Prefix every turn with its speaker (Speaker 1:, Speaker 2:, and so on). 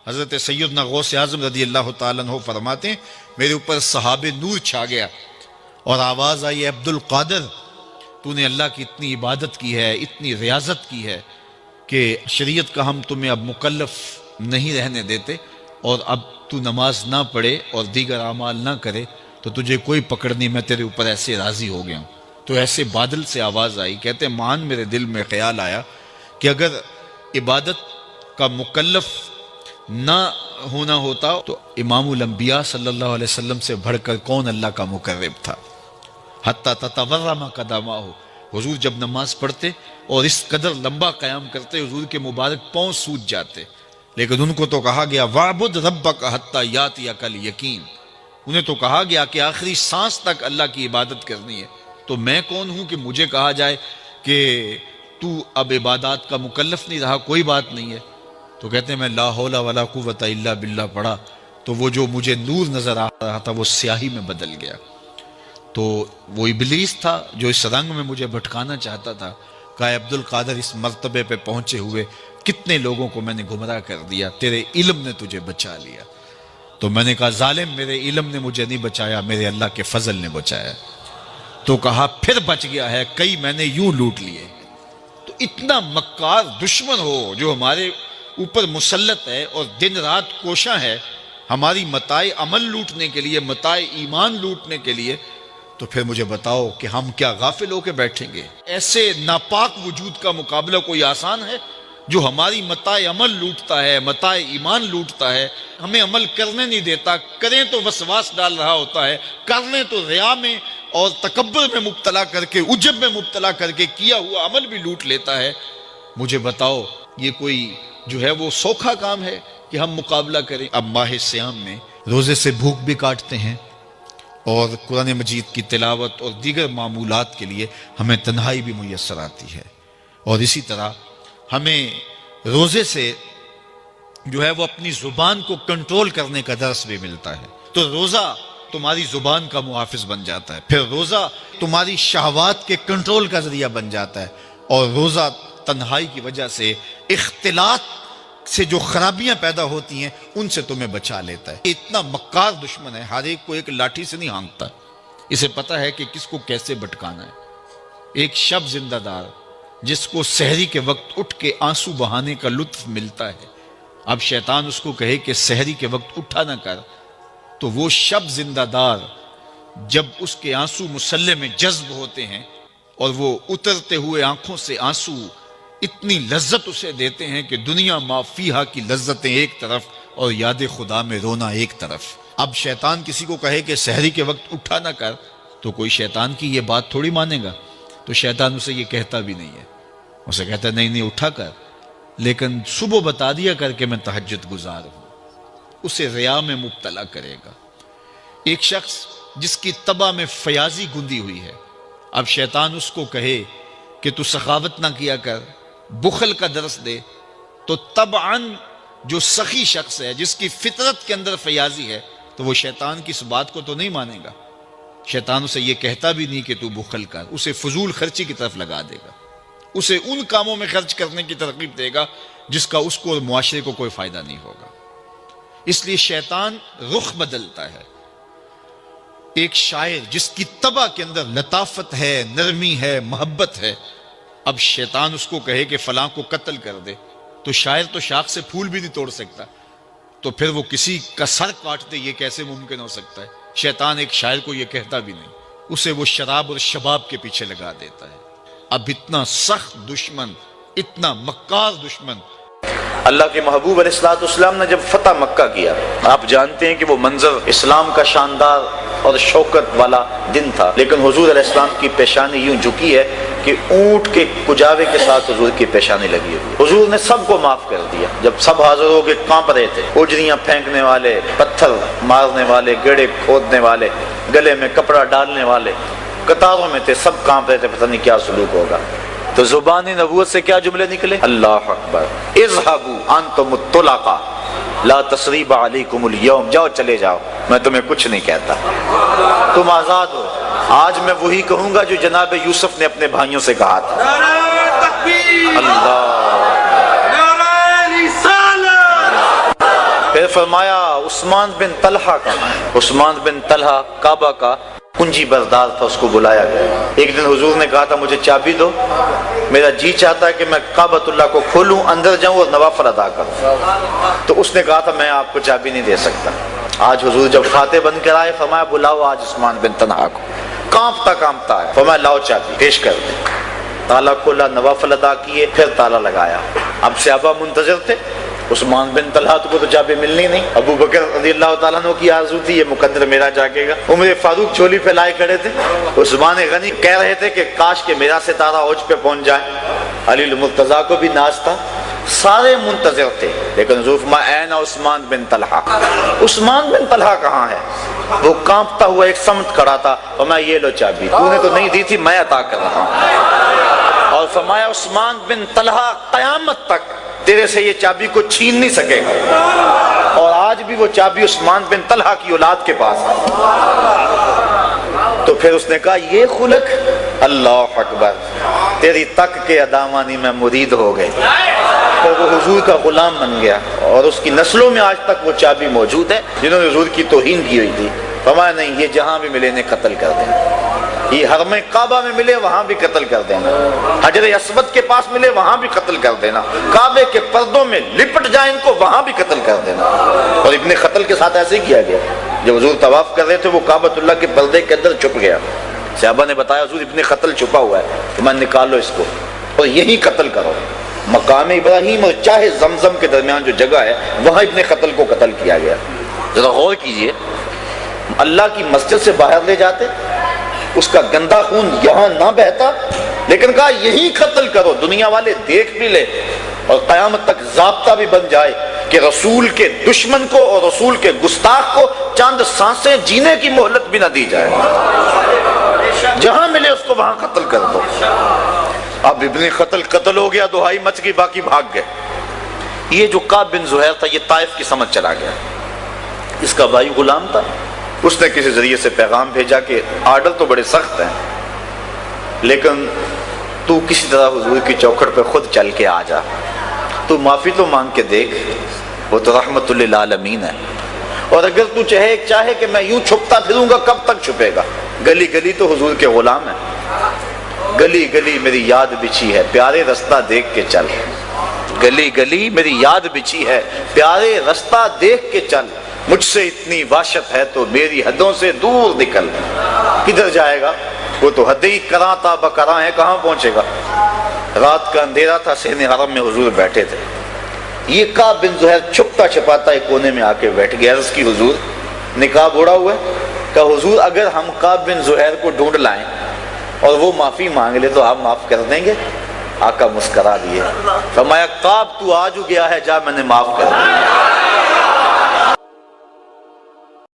Speaker 1: حضرت سیدنا غوث اعظم رضی اللہ تعالیٰ عنہ فرماتے ہیں میرے اوپر صحاب نور چھا گیا اور آواز آئی ہے عبد القادر تو نے اللہ کی اتنی عبادت کی ہے، اتنی ریاضت کی ہے کہ شریعت کا ہم تمہیں اب مکلف نہیں رہنے دیتے، اور اب تو نماز نہ پڑھے اور دیگر اعمال نہ کرے تو تجھے کوئی پکڑ نہیں، میں تیرے اوپر ایسے راضی ہو گیا ہوں۔ تو ایسے بادل سے آواز آئی، کہتے مان میرے دل میں خیال آیا کہ اگر عبادت کا مکلف نہ ہونا ہوتا تو امام الانبیاء صلی اللہ علیہ وسلم سے بڑھ کر کون اللہ کا مقرب تھا۔ حتی تتورم قدمہ، حضور جب نماز پڑھتے اور اس قدر لمبا قیام کرتے حضور کے مبارک پاؤں سوج جاتے، لیکن ان کو تو کہا گیا وَعْبُدْ رَبَّكَ حَتَّى يَأْتِيَكَ الْيَقِينُ، انہیں تو کہا گیا کہ آخری سانس تک اللہ کی عبادت کرنی ہے۔ تو میں کون ہوں کہ مجھے کہا جائے کہ تو اب عبادات کا مکلف نہیں رہا، کوئی بات نہیں ہے۔ تو کہتے ہیں میں لا حول ولا قوت الا باللہ پڑھا تو وہ جو مجھے نور نظر آ رہا تھا وہ سیاہی میں بدل گیا۔ تو وہ ابلیس تھا جو اس رنگ میں مجھے بھٹکانا چاہتا تھا، کہا عبد القادر اس مرتبے پہ پہنچے ہوئے کتنے لوگوں کو میں نے گمراہ کر دیا، تیرے علم نے تجھے بچا لیا۔ تو میں نے کہا ظالم میرے علم نے مجھے نہیں بچایا، میرے اللہ کے فضل نے بچایا۔ تو کہا پھر بچ گیا ہے، کئی میں نے یوں لوٹ لیے۔ تو اتنا مکار دشمن ہو جو ہمارے اوپر مسلط ہے اور دن رات کوشاں ہے ہماری متاع عمل لوٹنے کے لیے، متاع ایمان لوٹنے کے لیے، تو پھر مجھے بتاؤ کہ ہم کیا غافل ہو کے بیٹھیں گے؟ ایسے ناپاک وجود کا مقابلہ کوئی آسان ہے جو ہماری متاع عمل لوٹتا ہے، متاع ایمان لوٹتا ہے، ہمیں عمل کرنے نہیں دیتا، کریں تو وسواس ڈال رہا ہوتا ہے، کر لیں تو ریا میں اور تکبر میں مبتلا کر کے، عجب میں مبتلا کر کے کیا ہوا عمل بھی لوٹ لیتا ہے۔ مجھے بتاؤ یہ کوئی جو ہے وہ سوکھا کام ہے کہ ہم مقابلہ کریں؟ اب ماہ سیام میں روزے سے بھوک بھی کاٹتے ہیں اور قرآن مجید کی تلاوت اور دیگر معمولات کے لیے ہمیں تنہائی بھی میسر آتی ہے، اور اسی طرح ہمیں روزے سے جو ہے وہ اپنی زبان کو کنٹرول کرنے کا درس بھی ملتا ہے۔ تو روزہ تمہاری زبان کا محافظ بن جاتا ہے، پھر روزہ تمہاری شہوات کے کنٹرول کا ذریعہ بن جاتا ہے، اور روزہ تنہائی کی وجہ سے اختلاط سے جو خرابیاں پیدا ہوتی ہیں ان سے تمہیں بچا لیتا ہے۔ اتنا مکار دشمن ہے، ہر ایک کو ایک لاٹھی سے نہیں ہانکتا، اسے پتہ ہے کہ کس کو کیسے بھٹکانا ہے۔ ایک شب زندہ دار جس کو سحری کے وقت اٹھ کے آنسو بہانے کا لطف ملتا ہے، اب شیطان اس کو کہے کہ سحری کے وقت اٹھا نہ کر، تو وہ شب زندہ دار جب اس کے آنسو مصلی میں جذب ہوتے ہیں اور وہ اترتے ہوئے آنکھوں سے آنسو اتنی لذت اسے دیتے ہیں کہ دنیا ما فیہا کی لذتیں ایک طرف اور یاد خدا میں رونا ایک طرف۔ اب شیطان کسی کو کہے کہ سحری کے وقت اٹھا نہ کر تو کوئی شیطان کی یہ بات تھوڑی مانے گا، تو شیطان اسے یہ کہتا بھی نہیں ہے، اسے کہتا ہے نہیں اٹھا کر، لیکن صبح بتا دیا کر کے میں تہجد گزار ہوں، اسے ریا میں مبتلا کرے گا۔ ایک شخص جس کی طبع میں فیاضی گندی ہوئی ہے، اب شیطان اس کو کہے کہ تو سخاوت نہ کیا کر، بخل کا درس دے، تو طبعاً جو سخی شخص ہے جس کی فطرت کے اندر فیاضی ہے تو وہ شیطان کی اس بات کو تو نہیں مانے گا۔ شیطان اسے یہ کہتا بھی نہیں کہ تو بخل کر، اسے فضول خرچی کی طرف لگا دے گا، اسے ان کاموں میں خرچ کرنے کی ترغیب دے گا جس کا اس کو اور معاشرے کو کوئی فائدہ نہیں ہوگا۔ اس لیے شیطان رخ بدلتا ہے۔ ایک شاعر جس کی طبع کے اندر لطافت ہے، نرمی ہے، محبت ہے، اب شیطان اس کو کہے کہ فلاں کو قتل کر دے، تو شاعر تو شاخ سے پھول بھی نہیں توڑ سکتا، تو پھر وہ کسی کا سر کاٹ دے، یہ کیسے ممکن ہو سکتا ہے؟ شیطان ایک شاعر کو یہ کہتا بھی نہیں، اسے وہ شراب اور شباب کے پیچھے لگا دیتا ہے۔ اب اتنا سخت دشمن، اتنا مکار دشمن۔
Speaker 2: اللہ کے محبوب علیہ السلام نے جب فتح مکہ کیا، آپ جانتے ہیں کہ وہ منظر اسلام کا شاندار اور شوکت والا دن تھا، لیکن حضور علیہ السلام کی پیشانی یوں جھکی ہے کہ اونٹ کے کجاوے کے ساتھ حضور کی پیشانی لگی ہوئی۔ حضور نے سب کو معاف کر دیا، جب سب حاضر ہو کے کانپ رہے تھے، اجریاں پھینکنے والے، پتھر مارنے والے، گڑھے کھودنے والے، گلے میں کپڑا ڈالنے والے قطاروں میں تھے، سب کانپ رہے تھے، پتہ نہیں کیا سلوک ہوگا۔ تو زبان نبوت سے کیا جملے نکلے؟ اللہ اکبر، اذهبوا انتم الطلقاء لا تثریب علیکم اليوم، جاؤ چلے جاؤ، میں تمہیں کچھ نہیں کہتا، تم آزاد ہو۔ آج میں وہی کہوں گا جو جناب یوسف نے اپنے بھائیوں سے کہا تھا۔ نعرہ تکبیر، اللہ، نعرہ رسالت، پھر فرمایا عثمان بن طلحہ کہاں ہے؟ عثمان بن طلحہ کعبہ کا کنجی بردار تھا، اس کو بلایا گیا۔ ایک دن حضور نے کہا تھا مجھے چابی دو، میرا جی چاہتا ہے کہ میں کعبۃ اللہ کو کھولوں، اندر جاؤں اور نوافل ادا کروں۔ تو اس نے کہا تھا میں آپ کو چابی نہیں دے سکتا۔ آج حضور جب فاتح بن کر آئے فرمایا بلاؤ آج عثمان بن طلحہ کو، کانپتا ہے، فرمایا لاؤ چابی پیش کر دیں۔ تالا کھولا، نوافل ادا کیے، پھر تالا لگایا۔ اب صحابہ منتظر تھے، عثمان بن طلحہ کو تو چابی ملنی نہیں۔ ابو بکر رضی اللہ تعالیٰ عنہ کی آرزو تھی یہ مقدر میرا جاگے گا۔ عمر فاروق چولی پھیلائے کھڑے تھے، عثمان غنی کہہ رہے تھے کہ کاش کہ میرا ستارہ اوج پہ پہنچ جائے۔ علی المرتضیٰ کو بھی ناز تھا، سارے منتظر تھے، لیکن حضور فرمایا این عثمان بن طلحہ، عثمان بن طلحہ کہاں ہے؟ وہ کانپتا ہوا ایک سمت کھڑا تھا، فرمایا یہ لو چابی، تو نے تو نہیں دی تھی، میں عطا کر رہا ہوں۔ اور فرمایا عثمان بن طلحہ قیامت تک تیرے سے یہ چابی کو چھین نہیں سکے گا، اور آج بھی وہ چابی عثمان بن طلحہ کی اولاد کے پاس ہے۔ تو پھر اس نے کہا یہ خلق، اللہ اکبر، تیری تک کے ادامانی میں مرید ہو گئے۔ پھر وہ حضور کا غلام بن گیا، اور اس کی نسلوں میں آج تک وہ چابی موجود ہے جنہوں نے حضور کی توہین کی ہوئی تھی۔ فرمایا نہیں، یہ جہاں بھی ملے انہیں قتل کر دینا، یہ حرم کعبہ میں ملے وہاں بھی قتل کر دینا، حجر اسود کے پاس ملے وہاں بھی قتل کر دینا، کعبے کے پردوں میں لپٹ جائیں ان کو وہاں بھی قتل کر دینا۔ اور ابن قتل کے ساتھ ایسے ہی کیا گیا، جب حضور طواف کر رہے تھے وہ کعبۃ اللہ کے پردے کے اندر چھپ گیا، صحابہ نے بتایا حضور ابن قتل چھپا ہوا ہے، تو میں نکالو اس کو اور یہی قتل کرو۔ مقام ابراہیم اور چاہے زمزم کے درمیان جو جگہ ہے وہاں ابن قتل کو قتل کیا گیا۔ ذرا غور کیجئے، اللہ کی مسجد سے باہر لے جاتے، اس کا گندا خون یہاں نہ بہتا، لیکن کہا یہی قتل کرو، دنیا والے دیکھ بھی لے اور قیامت تک ضابطہ بھی بن جائے کہ رسول کے دشمن کو اور رسول کے گستاخ کو چند سانسیں جینے کی مہلت بھی نہ دی جائے، جہاں ملے اس کو وہاں قتل کر دو۔ اب ابن قتل قتل ہو گیا، دہائی مچ گئی، باقی بھاگ گئے۔ یہ جو کعب بن زہیر تھا یہ طائف کی سمجھ چلا گیا، اس کا بھائی غلام تھا، اس نے کسی ذریعے سے پیغام بھیجا کہ آرڈر تو بڑے سخت ہیں، لیکن تو کسی طرح حضور کی چوکھٹ پہ خود چل کے آ جا، تو معافی تو مانگ کے دیکھ، وہ تو رحمت للعالمین ہے، اور اگر تو چاہے کہ میں یوں چھپتا پھروں گا کب تک چھپے گا؟ گلی گلی تو حضور کے غلام ہیں، گلی گلی میری یاد بچھی ہے، پیارے رستہ دیکھ کے چل، گلی گلی میری یاد بچھی ہے، پیارے رستہ دیکھ کے چل، مجھ سے اتنی وحشت ہے تو میری حدوں سے دور نکل۔ کدھر جائے گا؟ وہ تو حد ہی کراں تا بکراں ہے، کہاں پہنچے گا؟ رات کا اندھیرا تھا، صحن حرم میں حضور بیٹھے تھے، یہ کعب بن زہیر چھپتا چھپاتا ایک کونے میں آ کے بیٹھ گیا، عرض کی حضور نقاب اڑا ہوا ہے، کہ حضور اگر ہم کعب بن زہیر کو ڈھونڈ لائیں اور وہ معافی مانگ لے تو آپ معاف کر دیں گے؟ آقا مسکرا دیے، فرمایا کعب تو آ جو گیا ہے، جا میں نے معاف کر دیا۔